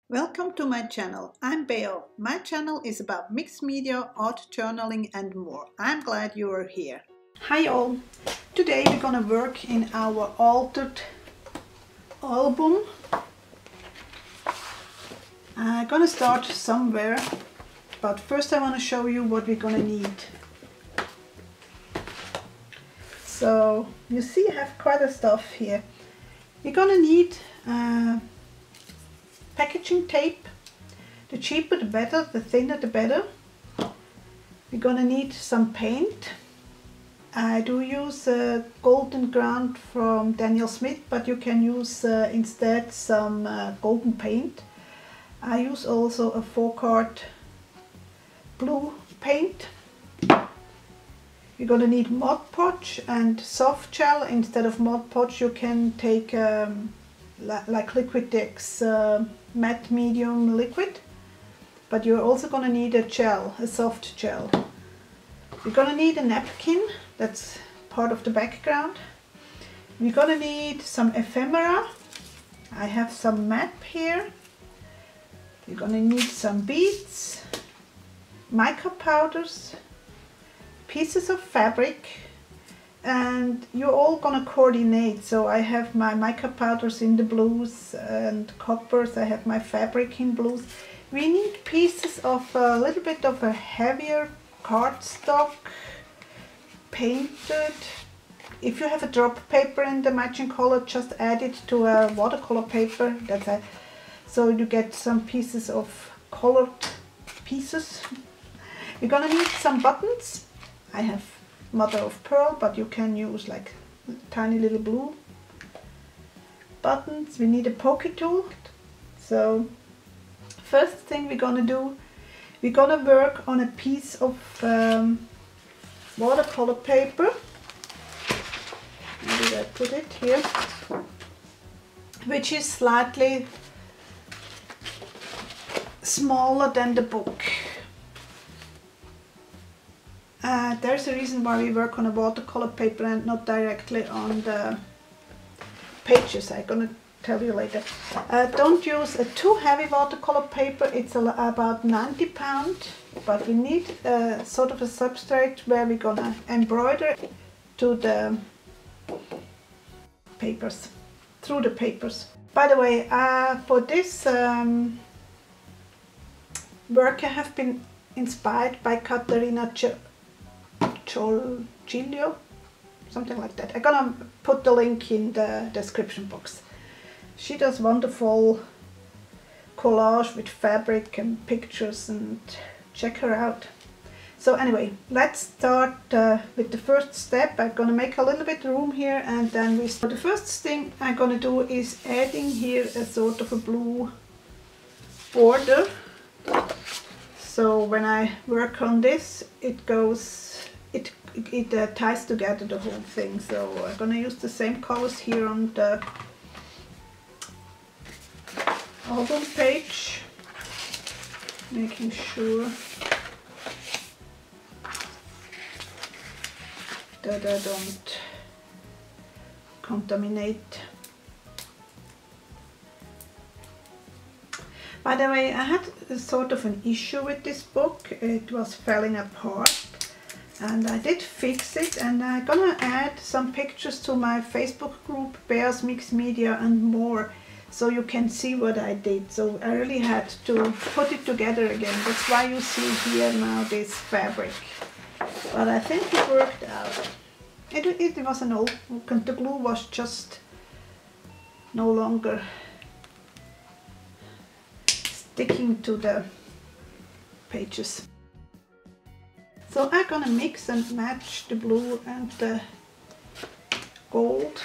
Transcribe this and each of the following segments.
Welcome to my channel. I'm Beo. My channel is about mixed media, art, journaling and more. I'm glad you are here. Hi all. Today we're gonna work in our altered album. I'm gonna start somewhere, but first I want to show you what we're gonna need. So you see I have quite a stuff here. You're gonna need packaging tape. The cheaper the better, the thinner the better. We're gonna need some paint. I do use golden ground from Daniel Smith, but you can use instead some golden paint. I use also a 4-card blue paint. You're gonna need Mod Podge and soft gel. Instead of Mod Podge you can take like Liquitex matte medium liquid, but you're also gonna need a gel, a soft gel. You're gonna need a napkin, that's part of the background. We're gonna need some ephemera. I have some map here. You're gonna need some beads, mica powders, pieces of fabric, and you're all gonna coordinate. So I have my mica powders in the blues and coppers. I have my fabric in blues. We need pieces of a little bit of a heavier cardstock, painted. If you have a drop paper in the matching color, just add it to a watercolor paper. That's it. So you get some pieces of colored pieces. You're gonna need some buttons. I have mother of pearl, but you can use like tiny little blue buttons. We need a poke tool. So first thing we're gonna do, we're gonna work on a piece of watercolor paper. Where did I put it? Here, which is slightly smaller than the book. There's a reason why we work on a watercolor paper and not directly on the pages. I'm gonna tell you later. Don't use a too heavy watercolor paper. It's about 90 pounds, but we need sort of a substrate where we're gonna embroider to the papers, through the papers. By the way, for this work I have been inspired by Caterina Giglio, something like that. I'm gonna put the link in the description box. She does wonderful collage with fabric and pictures, and check her out. So anyway, let's start with the first step. I'm gonna make a little bit of room here, and then we start. The first thing I'm gonna do is adding here a sort of a blue border. So when I work on this, it ties together the whole thing. So I'm gonna use the same colors here on the album page, making sure that I don't contaminate. By the way, I had a sort of an issue with this book. It was falling apart, and I did fix it, and I'm gonna add some pictures to my Facebook group, Bear's Mixed Media and More, so you can see what I did. So I really had to put it together again. That's why you see here now this fabric. But I think it worked out. It was an old book, and the glue was just no longer sticking to the pages. So I'm gonna mix and match the blue and the gold.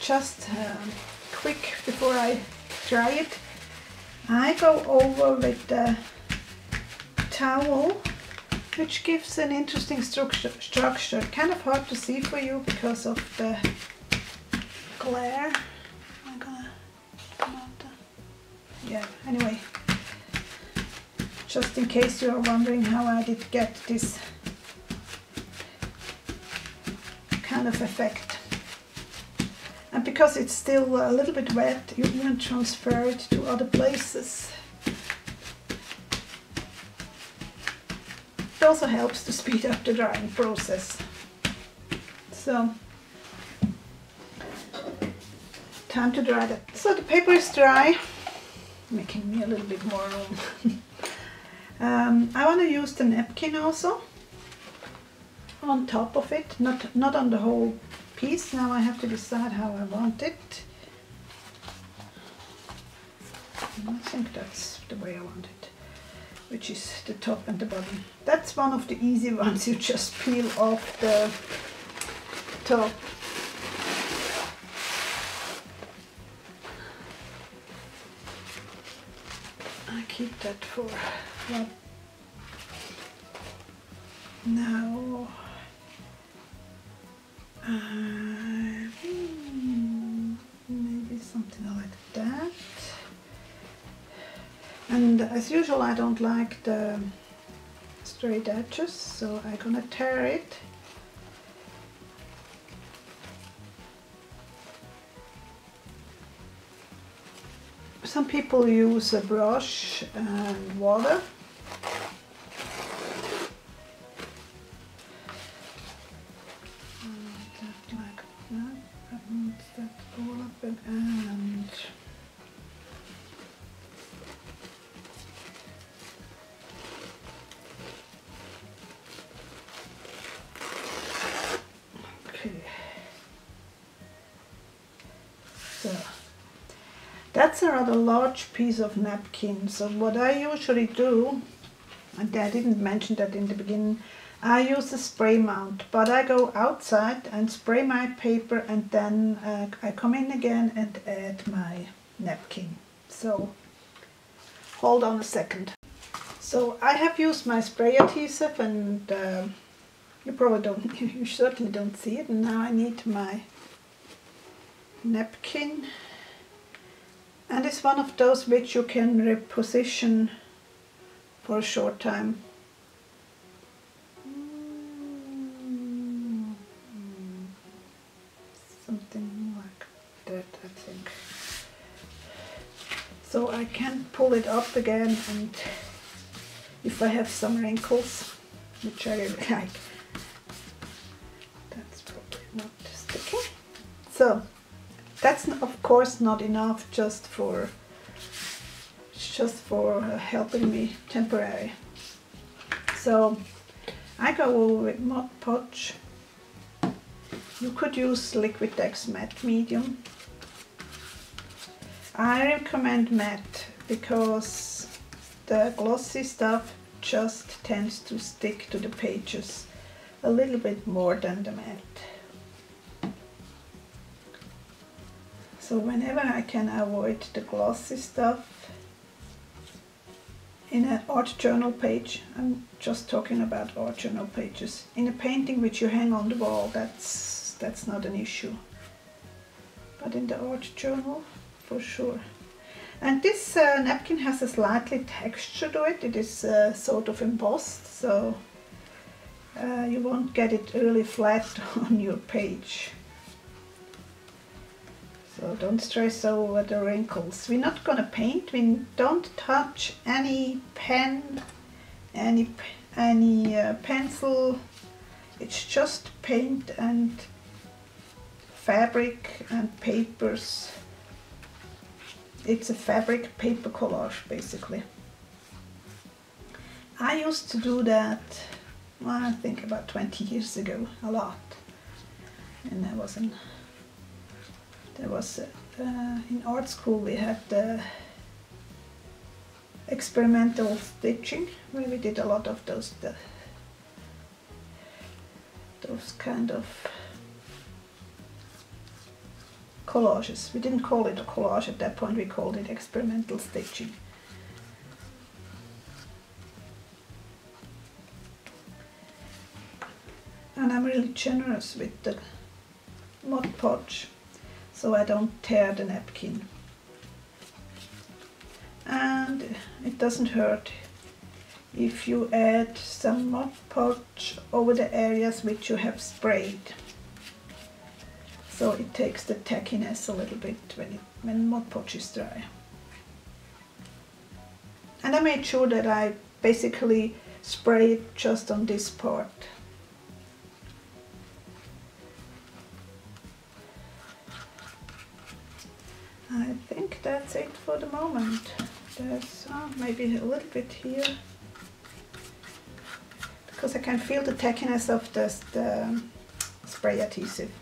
just quick before I dry it, I go over with the towel, which gives an interesting structure. Kind of hard to see for you because of the glare. I'm gonna yeah, anyway, just in case you're wondering how I did get this kind of effect. And because it's still a little bit wet, you even transfer it to other places. It also helps to speed up the drying process. So, time to dry that. So the paper is dry, making me a little bit more room. I want to use the napkin also on top of it, not on the whole piece. Now I have to decide how I want it. I think that's the way I want it, which is the top and the bottom. That's one of the easy ones. You just peel off the top. I keep that for what? Now maybe something like that. And as usual, I don't like the straight edges, so I'm gonna tear it. Some people use a brush and water. Like that. That means that all up and okay. So that's a rather large piece of napkin. So what I usually do, and I didn't mention that in the beginning, I use a spray mount, but I go outside and spray my paper, and then I come in again and add my napkin. So hold on a second. So I have used my spray adhesive, and you probably don't, you certainly don't see it. And now I need my napkin. And it's one of those which you can reposition for a short time. Something like that, I think. So I can pull it up again, and if I have some wrinkles, which I really like, that's probably not sticking. So that's of course not enough just for helping me temporary. So I go over with Mod Podge. You could use Liquitex Matte Medium. I recommend matte because the glossy stuff just tends to stick to the pages a little bit more than the matte. So whenever I can avoid the glossy stuff in an art journal page, I'm just talking about art journal pages. In a painting which you hang on the wall, that's not an issue. But in the art journal, for sure. And this napkin has a slightly texture to it. It is sort of embossed, so you won't get it really flat on your page. So don't stress over the wrinkles. We're not gonna paint. We don't touch any pen, any pencil. It's just paint and fabric and papers. It's a fabric paper collage, basically. I used to do that, well, I think about 20 years ago, a lot. And in art school we had experimental stitching, where we did a lot of those kind of collages. We didn't call it a collage at that point, we called it experimental stitching. And I'm really generous with the Mod Podge, so I don't tear the napkin. And it doesn't hurt if you add some Mod Podge over the areas which you have sprayed. So it takes the tackiness a little bit when Mod Podge is dry. And I made sure that I basically spray it just on this part. I think that's it for the moment. There's maybe a little bit here, because I can feel the tackiness of the spray adhesive.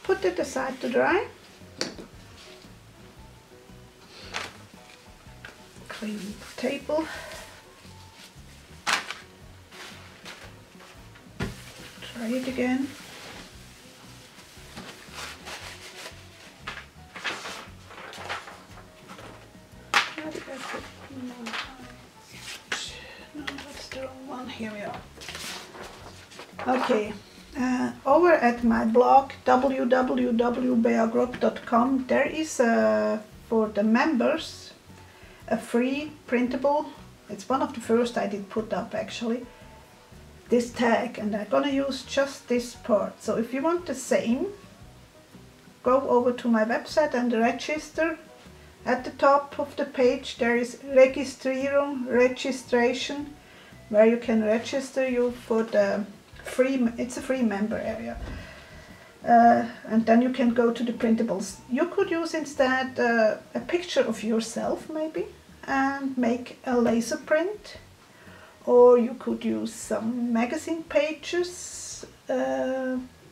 Put it aside to dry. Clean the table. Try it again. No, that's the wrong one. Here we are. Okay, over at my blog www.beagrot.com there is for the members a free printable. It's one of the first I did put up actually. This tag, and I'm gonna use just this part. So if you want the same, go over to my website and register. At the top of the page there is registration, where you can register you for the free, it's a free member area. And then you can go to the printables. You could use instead a picture of yourself maybe and make a laser print. Or you could use some magazine pages,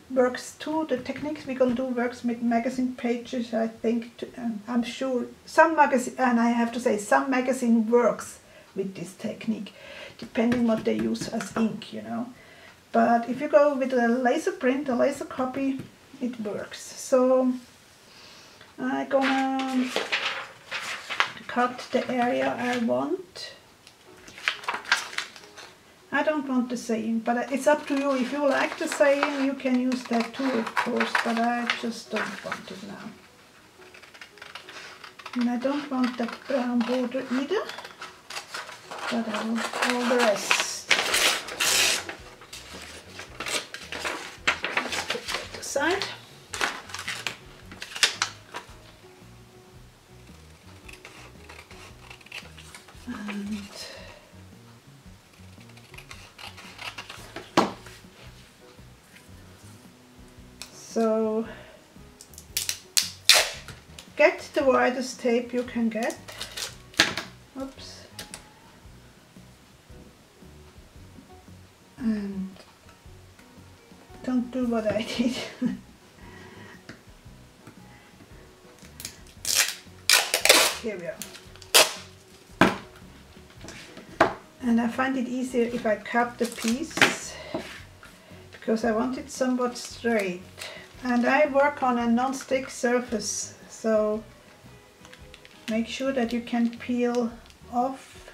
works too. The techniques we're going to do works with magazine pages, I think. I'm sure some magazine, and I have to say some magazine works with this technique, depending what they use as ink, you know. But if you go with a laser print, a laser copy, it works. So I'm gonna cut the area I want. I don't want the saying, but it's up to you. If you like the saying, you can use that too, of course, but I just don't want it now. And I don't want that brown border either, but I want all the rest. Let's put that aside. And so get the widest tape you can get. Oops. And don't do what I did. Here we are. And I find it easier if I cut the piece, because I want it somewhat straight. And I work on a non-stick surface, so make sure that you can peel off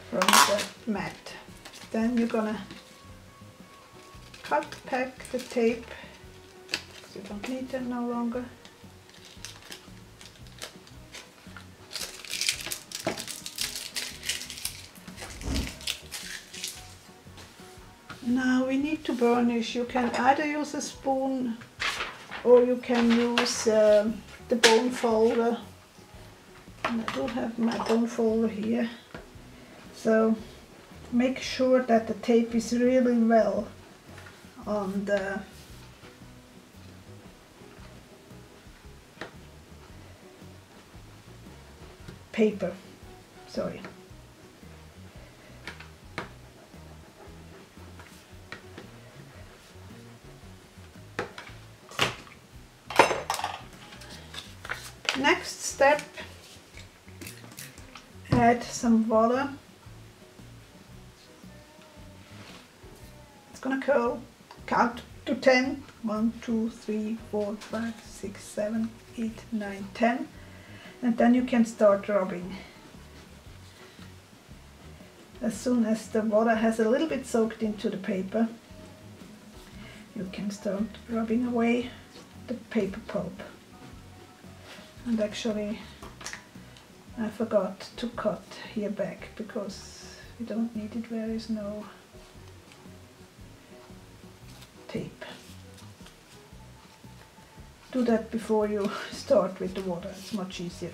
from the mat. Then you're gonna cut back the tape, because you don't need them no longer. Now we need to burnish. You can either use a spoon or you can use the bone folder. And I do have my bone folder here. So make sure that the tape is really well on the paper. Sorry. Next step, add some water. It's gonna count to 10. 1, 2, 3, 4, 5, 6, 7, 8, 9, 10. And then you can start rubbing. As soon as the water has a little bit soaked into the paper, you can start rubbing away the paper pulp. And actually, I forgot to cut here back because we don't need it where there is no tape. Do that before you start with the water, it's much easier.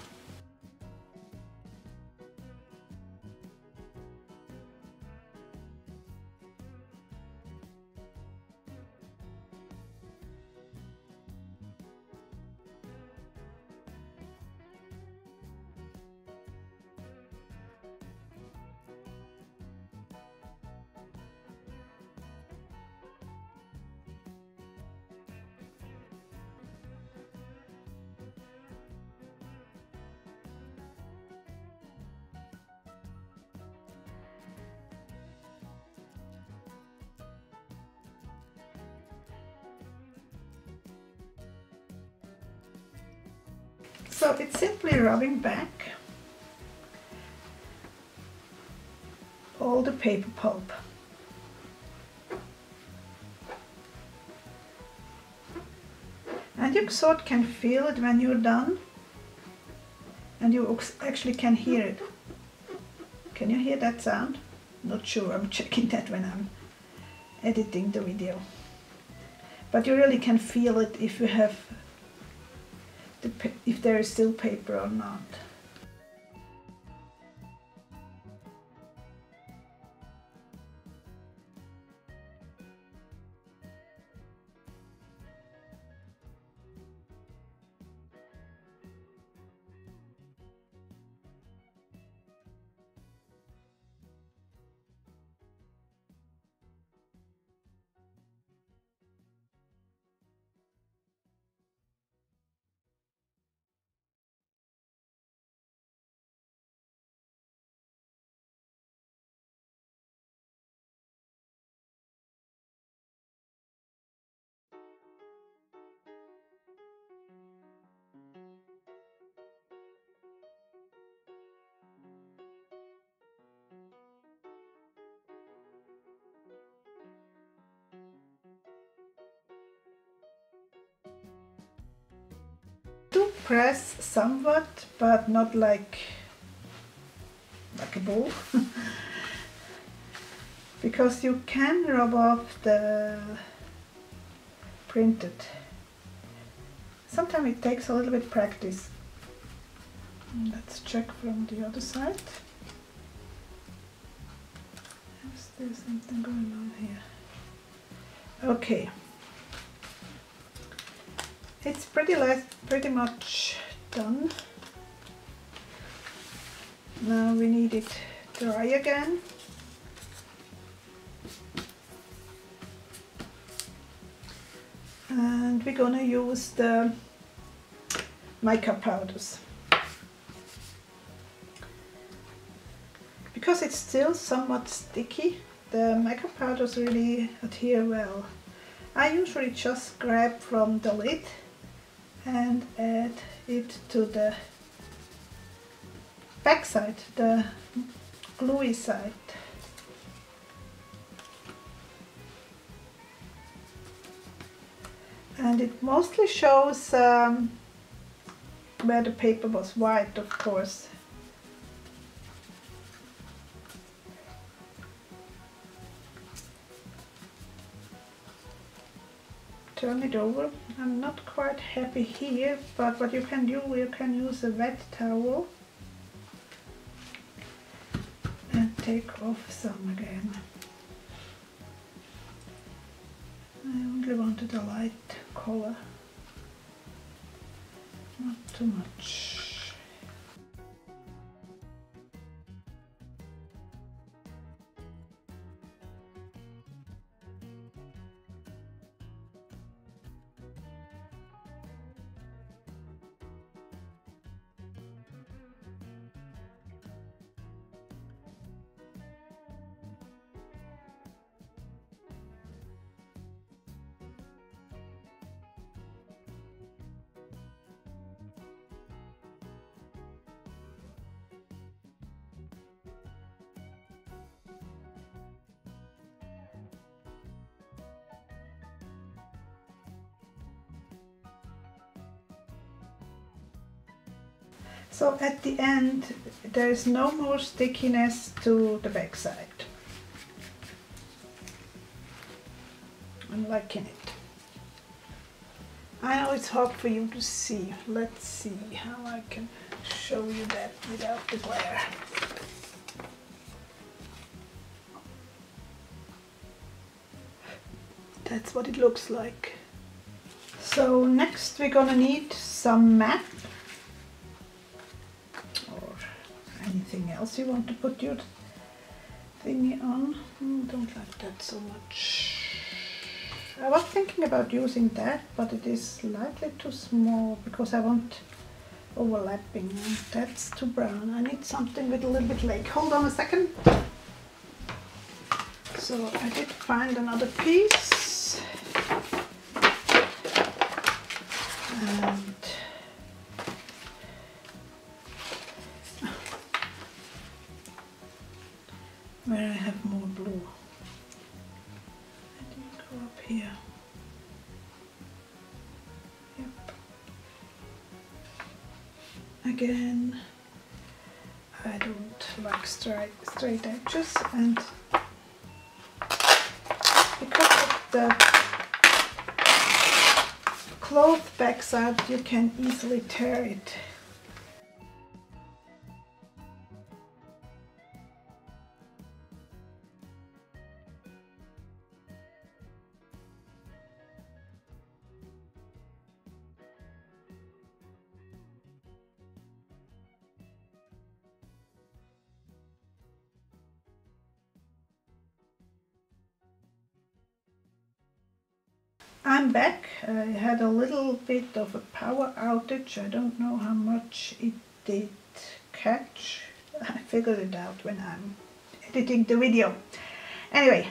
So it's simply rubbing back all the paper pulp. And you sort can feel it when you're done, and you actually can hear it. Can you hear that sound? Not sure, I'm checking that when I'm editing the video. But you really can feel it if you have if there is still paper or not. Do press somewhat, but not like a ball. Because you can rub off the printed. Sometimes it takes a little bit practice. Let's check from the other side. Is there something going on here? Okay. It's pretty much done. Now we need it dry again. And we're gonna use the mica powders. Because it's still somewhat sticky, the mica powders really adhere well. I usually just grab from the lid and add it to the back side, the gluey side. And it mostly shows where the paper was white, of course. Turn it over. I'm not quite happy here, but what you can do, you can use a wet towel and take off some again. I only wanted a light color, not too much. So at the end there is no more stickiness to the back side. I'm liking it. I know it's hard for you to see. Let's see how I can show you that without the glare. That's what it looks like. So next we're gonna need some map or anything else you want to put your thingy on. Don't like that so much. I was thinking about using that, but it is slightly too small because I want overlapping. That's too brown. I need something with a little bit leg. Hold on a second. So I did find another piece. And where I have more blue. I didn't go up here. Yep. Again, I don't like straight edges, and because of the cloth backside, you can easily tear it. I'm back. I had a little bit of a power outage. I don't know how much it did catch. I figured it out when I'm editing the video. Anyway,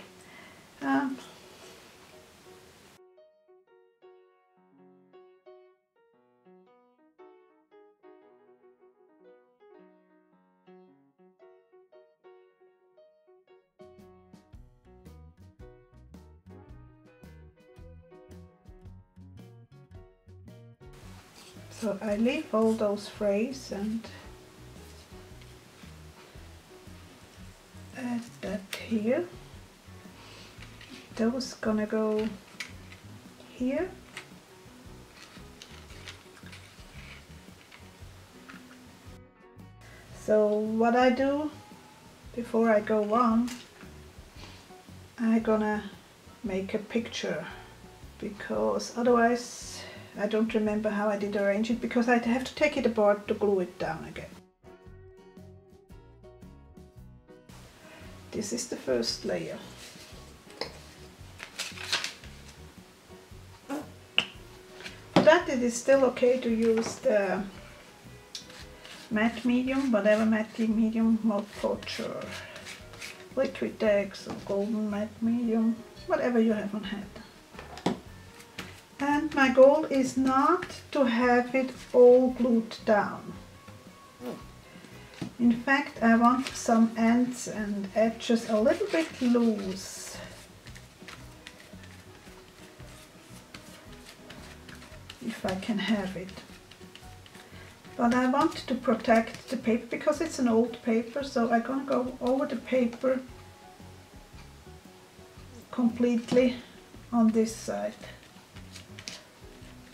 so I leave all those frays and add that here. Those gonna go here. So what I do before I go on, I'm gonna make a picture, because otherwise I don't remember how I did arrange it, because I'd have to take it apart to glue it down again. This is the first layer. For that it is still okay to use the matte medium, whatever matte medium, Mod Podge or Liquid X or golden matte medium, whatever you have on hand. And my goal is not to have it all glued down. In fact, I want some ends and edges a little bit loose. If I can have it. But I want to protect the paper because it's an old paper, so I'm gonna go over the paper completely on this side.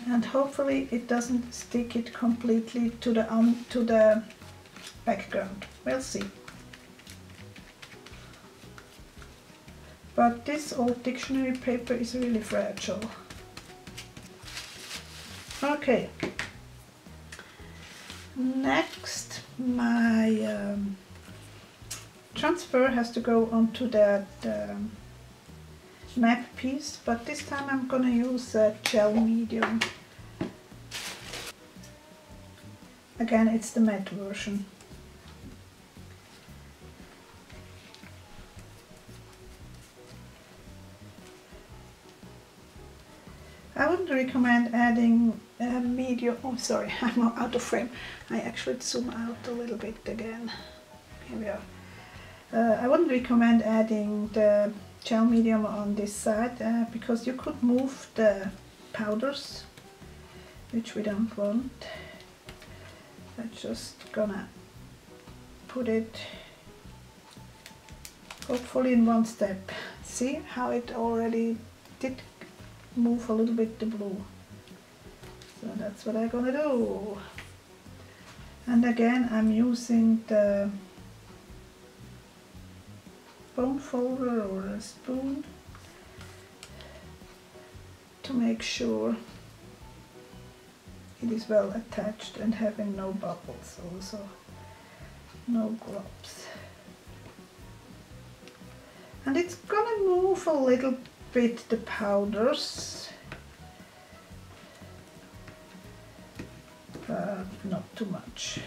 And hopefully it doesn't stick it completely to the background. We'll see. But this old dictionary paper is really fragile. Okay. Next, my transfer has to go onto that map piece, but this time I'm gonna use a gel medium. Again, it's the matte version. I wouldn't recommend adding a medium. Oh, sorry, I'm out of frame. I actually zoom out a little bit again. Here we are. I wouldn't recommend adding the gel medium on this side because you could move the powders, which we don't want. I'm just gonna put it hopefully in one step. See how it already did move a little bit the blue. So that's what I'm gonna do. And again I'm using the bone folder or a spoon to make sure it is well attached and having no bubbles, also no globs. And it's gonna move a little bit the powders, but not too much.